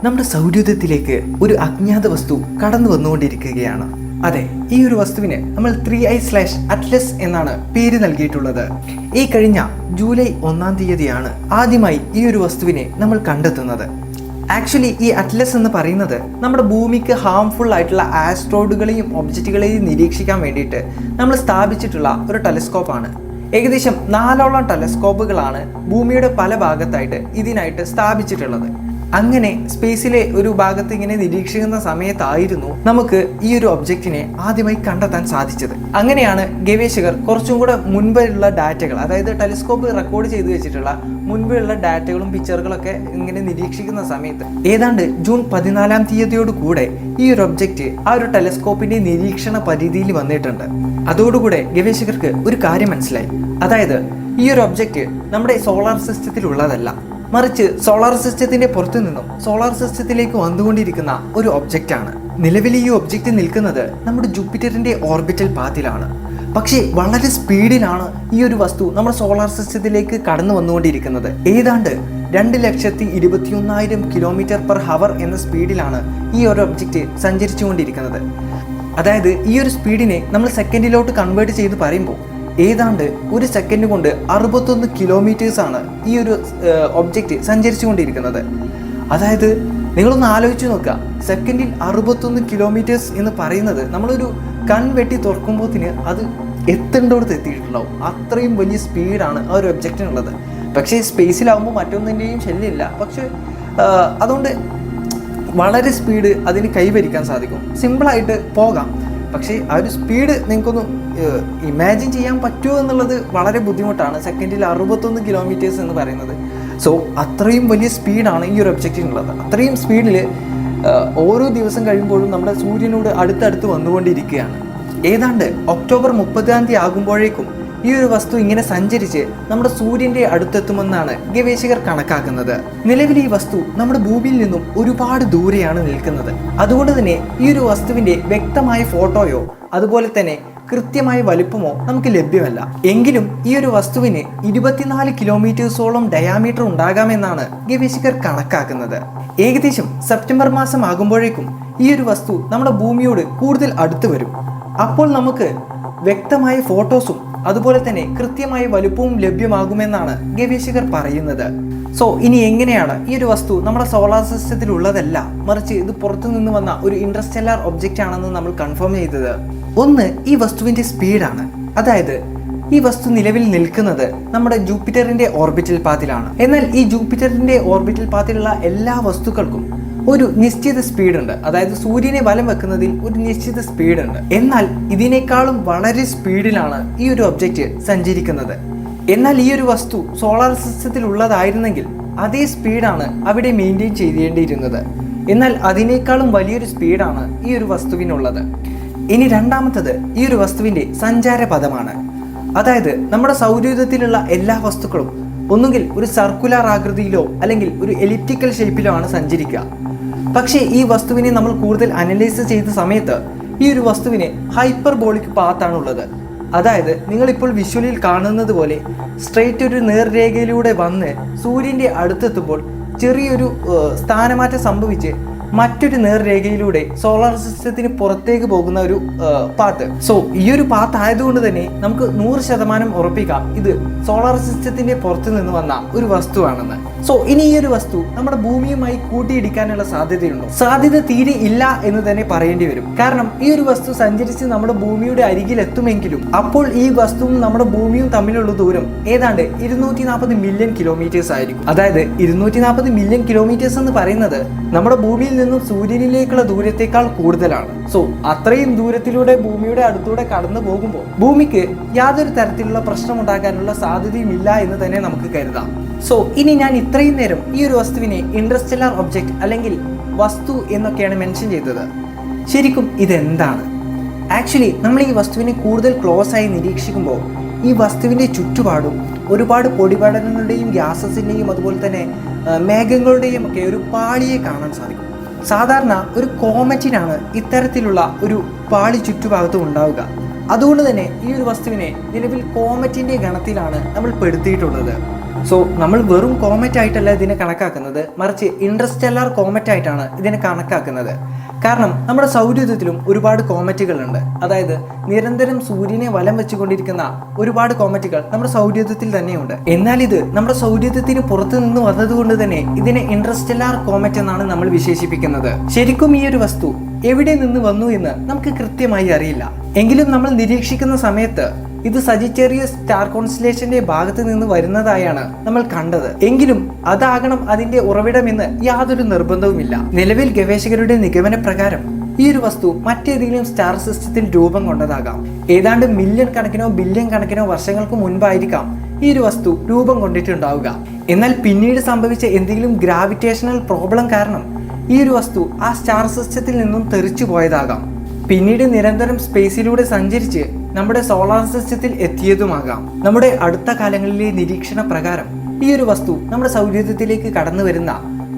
നമ്മുടെ സൗരയൂഥത്തിലേക്ക് ഒരു അജ്ഞാത വസ്തു കടന്നു വന്നുകൊണ്ടിരിക്കുകയാണ്. അതെ, ഈ ഒരു വസ്തുവിന് നമ്മൾ 3i/അറ്റ്ലസ് എന്നാണ് പേര് നൽകിയിട്ടുള്ളത്. ഈ കഴിഞ്ഞ ജൂലൈ 1-ാം തീയതിയാണ് ആദ്യമായി ഈ ഒരു വസ്തുവിനെ നമ്മൾ കണ്ടെത്തുന്നത്. ആക്ച്വലി ഈ അറ്റ്ലസ് എന്ന് പറയുന്നത് നമ്മുടെ ഭൂമിക്ക് ഹാംഫുൾ ആയിട്ടുള്ള ആസ്ട്രോയിഡുകളെയും ഒബ്ജക്റ്റുകളെയും നിരീക്ഷിക്കാൻ വേണ്ടിയിട്ട് നമ്മൾ സ്ഥാപിച്ചിട്ടുള്ള ഒരു ടെലസ്കോപ്പാണ്. ഏകദേശം 4ഓളം ടെലസ്കോപ്പുകളാണ് ഭൂമിയുടെ പല ഭാഗത്തായിട്ട് ഇതിനായിട്ട് സ്ഥാപിച്ചിട്ടുള്ളത്. അങ്ങനെ സ്പേസിലെ ഒരു ഭാഗത്ത് ഇങ്ങനെ നിരീക്ഷിക്കുന്ന സമയത്തായിരുന്നു നമുക്ക് ഈ ഒരു ഒബ്ജക്റ്റിനെ ആദ്യമായി കണ്ടെത്താൻ സാധിച്ചത്. അങ്ങനെയാണ് ഗവേഷകർ കുറച്ചും കൂടെ മുൻപുള്ള ഡാറ്റകൾ, അതായത് ടെലിസ്കോപ്പ് റെക്കോർഡ് ചെയ്തു വെച്ചിട്ടുള്ള മുൻപുള്ള ഡാറ്റകളും പിക്ചറുകളൊക്കെ ഇങ്ങനെ നിരീക്ഷിക്കുന്ന സമയത്ത് ഏതാണ്ട് ജൂൺ 14-ാം തീയതിയോട് കൂടെ ഈ ഒരു ഒബ്ജക്റ്റ് ആ ഒരു ടെലിസ്കോപ്പിന്റെ നിരീക്ഷണ പരിധിയിൽ വന്നിട്ടുണ്ട്. അതോടുകൂടെ ഗവേഷകർക്ക് ഒരു കാര്യം മനസ്സിലായി. അതായത് ഈ ഒരു ഒബ്ജക്റ്റ് നമ്മുടെ സോളാർ സിസ്റ്റത്തിലുള്ളതല്ല, മറിച്ച് സോളാർ സിസ്റ്റത്തിന്റെ പുറത്തു നിന്നും സോളാർ സിസ്റ്റത്തിലേക്ക് വന്നുകൊണ്ടിരിക്കുന്ന ഒരു ഒബ്ജക്റ്റ് ആണ്. നിലവിൽ ഈ ഒബ്ജക്റ്റ് നിൽക്കുന്നത് നമ്മുടെ ജൂപ്പിറ്ററിന്റെ ഓർബിറ്റൽ പാത്തിലാണ്. പക്ഷേ വളരെ സ്പീഡിലാണ് ഈ ഒരു വസ്തു നമ്മുടെ സോളാർ സിസ്റ്റത്തിലേക്ക് കടന്നു വന്നുകൊണ്ടിരിക്കുന്നത്. ഏതാണ്ട് 2,21,000 km/h എന്ന സ്പീഡിലാണ് ഈ ഒരു ഒബ്ജക്റ്റ് സഞ്ചരിച്ചുകൊണ്ടിരിക്കുന്നത്. അതായത് ഈ ഒരു സ്പീഡിനെ നമ്മൾ സെക്കൻഡിലോട്ട് കൺവേർട്ട് ചെയ്ത് പറയുമ്പോൾ ഏതാണ്ട് ഒരു സെക്കൻഡ് കൊണ്ട് 61 കിലോമീറ്റേഴ്സാണ് ഈ ഒരു ഒബ്ജക്റ്റ് സഞ്ചരിച്ചു കൊണ്ടിരിക്കുന്നത്. അതായത് നിങ്ങളൊന്ന് ആലോചിച്ച് നോക്കുക, സെക്കൻഡിൽ 61 കിലോമീറ്റേഴ്സ് എന്ന് പറയുന്നത് നമ്മളൊരു വെട്ടി തുറക്കുമ്പോഴത്തിന് അത് എത്തേണ്ടോടത്ത് എത്തിയിട്ടുണ്ടാവും. അത്രയും വലിയ സ്പീഡാണ് ആ ഒരു ഒബ്ജക്റ്റിനുള്ളത്. പക്ഷേ സ്പേസിലാവുമ്പോൾ മറ്റൊന്നിൻ്റെയും ശല്യമില്ല. പക്ഷെ അതുകൊണ്ട് വളരെ സ്പീഡ് അതിന് കൈവരിക്കാൻ സാധിക്കും, സിമ്പിളായിട്ട് പോകാം. പക്ഷേ ആ ഒരു സ്പീഡ് നിങ്ങൾക്കൊന്ന് ഇമാജിൻ ചെയ്യാൻ പറ്റുമോ എന്നുള്ളത് വളരെ ബുദ്ധിമുട്ടാണ്. സെക്കൻഡിൽ 61 കിലോമീറ്റേഴ്സ് എന്ന് പറയുന്നത്. സോ അത്രയും വലിയ സ്പീഡാണ് ഈ ഒരു ഒബ്ജക്റ്റിനുള്ളത്. അത്രയും സ്പീഡിൽ ഓരോ ദിവസം കഴിയുമ്പോഴും നമ്മുടെ സൂര്യനോട് അടുത്തടുത്ത് വന്നുകൊണ്ടിരിക്കുകയാണ്. ഏതാണ്ട് ഒക്ടോബർ 30-ാം തീയതി ആകുമ്പോഴേക്കും ഈ ഒരു വസ്തു ഇങ്ങനെ സഞ്ചരിച്ച് നമ്മുടെ സൂര്യന്റെ അടുത്തെത്തുമെന്നാണ് ഗവേഷകർ കണക്കാക്കുന്നത്. നിലവിൽ ഈ വസ്തു നമ്മുടെ ഭൂമിയിൽ നിന്നും ഒരുപാട് ദൂരെയാണ് നിൽക്കുന്നത്. അതുകൊണ്ട് തന്നെ ഈ ഒരു വസ്തുവിന്റെ വ്യക്തമായ ഫോട്ടോയോ അതുപോലെ തന്നെ കൃത്യമായ വലുപ്പമോ നമുക്ക് ലഭ്യമല്ല. എങ്കിലും ഈ ഒരു വസ്തുവിന് 24 കിലോമീറ്റേഴ്സോളം ഡയാമീറ്റർ ഉണ്ടാകാമെന്നാണ് ഗവേഷകർ കണക്കാക്കുന്നത്. ഏകദേശം സെപ്റ്റംബർ മാസം ആകുമ്പോഴേക്കും ഈ ഒരു വസ്തു നമ്മുടെ ഭൂമിയോട് കൂടുതൽ അടുത്ത് വരും. അപ്പോൾ നമുക്ക് വ്യക്തമായ ഫോട്ടോസും അതുപോലെ തന്നെ കൃത്യമായ വലുപ്പവും ലഭ്യമാകുമെന്നാണ് ഗവേഷകർ പറയുന്നത്. സോ ഇനി എങ്ങനെയാണ് ഈ ഒരു വസ്തു നമ്മുടെ സോളാർ സിസ്റ്റത്തിൽ ഉള്ളതല്ല, മറിച്ച് ഇത് പുറത്തു നിന്ന് വന്ന ഒരു ഇന്റർസ്റ്റെല്ലാർ ഒബ്ജക്റ്റ് ആണെന്ന് നമ്മൾ കൺഫേം ചെയ്തത്? ഒന്ന്, ഈ വസ്തുവിന്റെ സ്പീഡാണ്. അതായത് ഈ വസ്തു നിലവിൽ നിൽക്കുന്നത് നമ്മുടെ ജൂപ്പിറ്ററിന്റെ ഓർബിറ്റൽ പാത്തിലാണ്. എന്നാൽ ഈ ജൂപ്പിറ്ററിന്റെ ഓർബിറ്റൽ പാത്തിലുള്ള എല്ലാ വസ്തുക്കൾക്കും ഒരു നിശ്ചിത സ്പീഡുണ്ട്. അതായത് സൂര്യനെ വലം വെക്കുന്നതിൽ ഒരു നിശ്ചിത സ്പീഡുണ്ട്. എന്നാൽ ഇതിനേക്കാളും വളരെ സ്പീഡിലാണ് ഈ ഒരു ഒബ്ജക്റ്റ് സഞ്ചരിക്കുന്നത്. എന്നാൽ ഈ ഒരു വസ്തു സോളാർ സിസ്റ്റത്തിൽ ഉള്ളതായിരുന്നെങ്കിൽ അതേ സ്പീഡാണ് അവിടെ മെയിൻറ്റെയിൻ ചെയ്യേണ്ടിയിരുന്നത്. എന്നാൽ അതിനേക്കാളും വലിയൊരു സ്പീഡാണ് ഈ ഒരു വസ്തുവിനുള്ളത്. ഇനി രണ്ടാമത്തത് ഈ ഒരു വസ്തുവിന്റെ സഞ്ചാരപഥമാണ്. അതായത് നമ്മുടെ സൗരയൂഥത്തിലുള്ള എല്ലാ വസ്തുക്കളും ഒന്നുകിൽ ഒരു സർക്കുലർ ആകൃതിയിലോ അല്ലെങ്കിൽ ഒരു എലിപ്റ്റിക്കൽ ഷേപ്പിലോ ആണ് സഞ്ചരിക്കുക. പക്ഷേ ഈ വസ്തുവിനെ നമ്മൾ കൂടുതൽ അനലൈസ് ചെയ്ത സമയത്ത് ഈ ഒരു വസ്തുവിന് ഹൈപ്പർബോളിക് പാത്താണുള്ളത്. അതായത് നിങ്ങളിപ്പോൾ വിഷ്വലിൽ കാണുന്നത് പോലെ സ്ട്രെയിറ്റ് ഒരു നേർരേഖയിലൂടെ വന്ന് സൂര്യന്റെ അടുത്തെത്തുമ്പോൾ ചെറിയൊരു സ്ഥാനമാറ്റം സംഭവിച്ച് മറ്റൊരു നേർരേഖയിലൂടെ സോളാർ സിസ്റ്റത്തിന് പുറത്തേക്ക് പോകുന്ന ഒരു പാത്ത്. സോ ഈ ഒരു പാത്ത് ആയതുകൊണ്ട് തന്നെ നമുക്ക് 100% ഉറപ്പിക്കാം ഇത് സോളാർ സിസ്റ്റത്തിന്റെ പുറത്തു നിന്ന് വന്ന ഒരു വസ്തുവാണെന്ന്. സോ ഇനി ഈ ഒരു വസ്തു നമ്മുടെ ഭൂമിയുമായി കൂട്ടിയിടിക്കാനുള്ള സാധ്യതയുണ്ടോ? സാധ്യത തീരെ ഇല്ല എന്ന് തന്നെ പറയേണ്ടി വരും. കാരണം ഈ ഒരു വസ്തു സഞ്ചരിച്ച് നമ്മുടെ ഭൂമിയുടെ അരികിൽ എത്തുമെങ്കിലും അപ്പോൾ ഈ വസ്തുവും നമ്മുടെ ഭൂമിയും തമ്മിലുള്ള ദൂരം ഏതാണ്ട് 240 മില്യൺ കിലോമീറ്റേഴ്സ് ആയിരിക്കും. അതായത് 240 മില്യൺ കിലോമീറ്റേഴ്സ് എന്ന് പറയുന്നത് നമ്മുടെ ഭൂമിയിൽ നിന്നും സൂര്യനിലേക്കുള്ള ദൂരത്തേക്കാൾ കൂടുതലാണ്. സോ അത്രയും ദൂരത്തിലൂടെ ഭൂമിയുടെ അടുത്തൂടെ കടന്നു പോകുമ്പോൾ ഭൂമിക്ക് യാതൊരു തരത്തിലുള്ള പ്രശ്നമുണ്ടാകാനുള്ള സാധ്യതയും ഇല്ല എന്ന് തന്നെ നമുക്ക് കരുതാം. സോ ഇനി ഞാൻ ഇത്രയും നേരം ഈ ഒരു വസ്തുവിനെ ഇന്റർസ്റ്റെല്ലാർ ഒബ്ജക്റ്റ് അല്ലെങ്കിൽ വസ്തു എന്നൊക്കെയാണ് മെൻഷൻ ചെയ്തത്. ശരിക്കും ഇതെന്താണ്? ആക്ച്വലി നമ്മൾ ഈ വസ്തുവിനെ കൂടുതൽ ക്ലോസ് ആയി നിരീക്ഷിക്കുമ്പോൾ ഈ വസ്തുവിൻ്റെ ചുറ്റുപാടും ഒരുപാട് പൊടിപടലങ്ങളുടെയും ഗ്യാസസിൻ്റെയും അതുപോലെ തന്നെ മേഘങ്ങളുടെയും ഒക്കെ ഒരു പാളിയെ കാണാൻ സാധിക്കും. സാധാരണ ഒരു കോമറ്റിനാണ് ഇത്തരത്തിലുള്ള ഒരു പാളി ചുറ്റുഭാഗത്തും ഉണ്ടാവുക. അതുകൊണ്ട് തന്നെ ഈ ഒരു വസ്തുവിനെ നിലവിൽ കോമറ്റിൻ്റെ ഗണത്തിലാണ് നമ്മൾ പെടുത്തിയിട്ടുള്ളത്. സോ നമ്മൾ വെറും കോമറ്റ് ആയിട്ടല്ല ഇതിനെ കണക്കാക്കുന്നത്, മറിച്ച് ഇന്റർസ്റ്റെല്ലാർ കോമറ്റ് ആയിട്ടാണ് ഇതിനെ കണക്കാക്കുന്നത്. കാരണം നമ്മുടെ സൗരയൂഥത്തിലും ഒരുപാട് കോമറ്റുകളുണ്ട്. അതായത് നിരന്തരം സൂര്യനെ വലം വെച്ചുകൊണ്ടിരിക്കുന്ന ഒരുപാട് കോമറ്റുകൾ നമ്മുടെ സൗരയൂഥത്തിൽ തന്നെയുണ്ട്. എന്നാൽ ഇത് നമ്മുടെ സൗരയൂഥത്തിന് പുറത്തു നിന്ന് വന്നതുകൊണ്ട് തന്നെ ഇതിനെ ഇന്റർസ്റ്റെല്ലാർ കോമറ്റ് എന്നാണ് നമ്മൾ വിശേഷിപ്പിക്കുന്നത്. ശരിക്കും ഈ ഒരു വസ്തു എവിടെ നിന്ന് വന്നു എന്ന് നമുക്ക് കൃത്യമായി അറിയില്ല. എങ്കിലും നമ്മൾ നിരീക്ഷിക്കുന്ന സമയത്ത് ഇത് സജിറ്റേറിയസ് സ്റ്റാർ കോൺസ്റ്റലേഷന്റെ ഭാഗത്ത് നിന്ന് വരുന്നതായാണ് നമ്മൾ കണ്ടത്. എങ്കിലും അതാകണം അതിന്റെ ഉറവിടമെന്ന് യാതൊരു നിർബന്ധവുമില്ല. നിലവിൽ ഗവേഷകരുടെ നിഗമന പ്രകാരം ഈ ഒരു വസ്തു മറ്റേതെങ്കിലും സ്റ്റാർ സിസ്റ്റത്തിൽ രൂപം കൊണ്ടതാകാം. ഏതാണ്ട് മില്യൺ കണക്കിനോ ബില്യൺ കണക്കിനോ വർഷങ്ങൾക്ക് മുൻപായിരിക്കാം ഈ ഒരു വസ്തു രൂപം കൊണ്ടിട്ടുണ്ടാവുക. എന്നാൽ പിന്നീട് സംഭവിച്ച എന്തെങ്കിലും ഗ്രാവിറ്റേഷണൽ പ്രോബ്ലം കാരണം ഈ ഒരു വസ്തു ആ സ്റ്റാർ സിസ്റ്റത്തിൽ നിന്നും തെറിച്ചു പോയതാകാം. പിന്നീട് നിരന്തരം സ്പേസിലൂടെ സഞ്ചരിച്ച് നമ്മുടെ സോളാർ സിസ്റ്റത്തിൽ എത്തിയതുമാകാം. നമ്മുടെ അടുത്ത കാലങ്ങളിലെ നിരീക്ഷണ പ്രകാരം ഈ ഒരു വസ്തു നമ്മുടെ സൗരയൂഥത്തിലേക്ക് കടന്നു വരുന്ന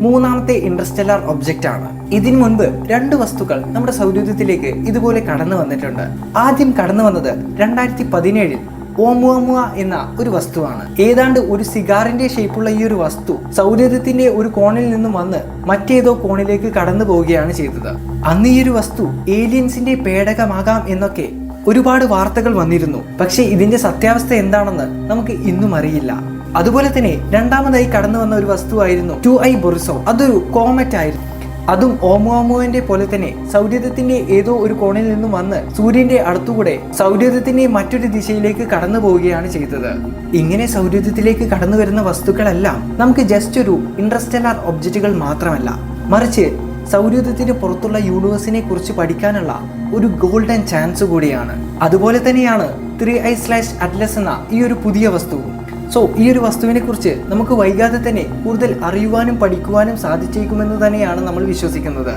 മൂന്നാമത്തെ ഇന്റർസ്റ്റെല്ലാർ ഒബ്ജക്റ്റ് ആണ്. ഇതിനു മുൻപ് 2 വസ്തുക്കൾ നമ്മുടെ സൗരയൂഥത്തിലേക്ക് ഇതുപോലെ കടന്നു വന്നിട്ടുണ്ട്. ആദ്യം കടന്നു വന്നത് 2017 ഓമുഅമുഅ എന്ന ഒരു വസ്തുവാണ്. ഏതാണ്ട് ഒരു സിഗാറിന്റെ ഷേപ്പുള്ള ഈ ഒരു വസ്തു സൗരയൂഥത്തിന്റെ ഒരു കോണിൽ നിന്നും വന്ന് മറ്റേതോ കോണിലേക്ക് കടന്നു പോവുകയാണ് ചെയ്തത്. അന്ന് ഈ ഒരു വസ്തു ഏലിയൻസിന്റെ പേടകമാകാം എന്നൊക്കെ ഒരുപാട് വാർത്തകൾ വന്നിരുന്നു. പക്ഷേ ഇതിന്റെ സത്യാവസ്ഥ എന്താണെന്ന് നമുക്ക് ഇന്നും അറിയില്ല. അതുപോലെ തന്നെ രണ്ടാമതായി കടന്നു വന്ന ഒരു വസ്തുവായിരുന്നു 2I ബൊറിസോ. അതൊരു കോമറ്റ് ആയിരുന്നു. അതും ഓമുഅമുഅന്റെ പോലെ തന്നെ സൗരയൂഥത്തിന്റെ ഏതോ ഒരു കോണിൽ നിന്നും വന്ന് സൂര്യന്റെ അടുത്തുകൂടെ സൗരയൂഥത്തിന്റെ മറ്റൊരു ദിശയിലേക്ക് കടന്നു പോവുകയാണ് ചെയ്തത്. ഇങ്ങനെ സൗരയൂഥത്തിലേക്ക് കടന്നു വരുന്ന വസ്തുക്കളെല്ലാം നമുക്ക് ജസ്റ്റ് ഒരു ഇന്റർസ്റ്റെല്ലാർ ഒബ്ജക്റ്റുകൾ മാത്രമല്ല, മറിച്ച് സൗരയൂഥത്തിന് പുറത്തുള്ള യൂണിവേഴ്സിനെ കുറിച്ച് പഠിക്കാനുള്ള ഒരു ഗോൾഡൻ ചാൻസ് കൂടിയാണ്. അതുപോലെ തന്നെയാണ് 3I/Atlas എന്ന ഈ ഒരു പുതിയ വസ്തുവും. സോ ഈ ഒരു വസ്തുവിനെ കുറിച്ച് നമുക്ക് വൈകാതെ തന്നെ കൂടുതൽ അറിയുവാനും പഠിക്കുവാനും സാധിച്ചേക്കുമെന്ന് തന്നെയാണ് നമ്മൾ വിശ്വസിക്കുന്നത്.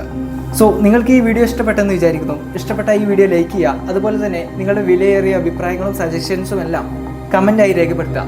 സോ നിങ്ങൾക്ക് ഈ വീഡിയോ ഇഷ്ടപ്പെട്ടെന്ന് വിചാരിക്കുന്നു. ഇഷ്ടപ്പെട്ട ഈ വീഡിയോ ലൈക്ക് ചെയ്യുക. അതുപോലെ തന്നെ നിങ്ങളുടെ വിലയേറിയ അഭിപ്രായങ്ങളും സജഷൻസും എല്ലാം കമൻ്റായി രേഖപ്പെടുത്തുക.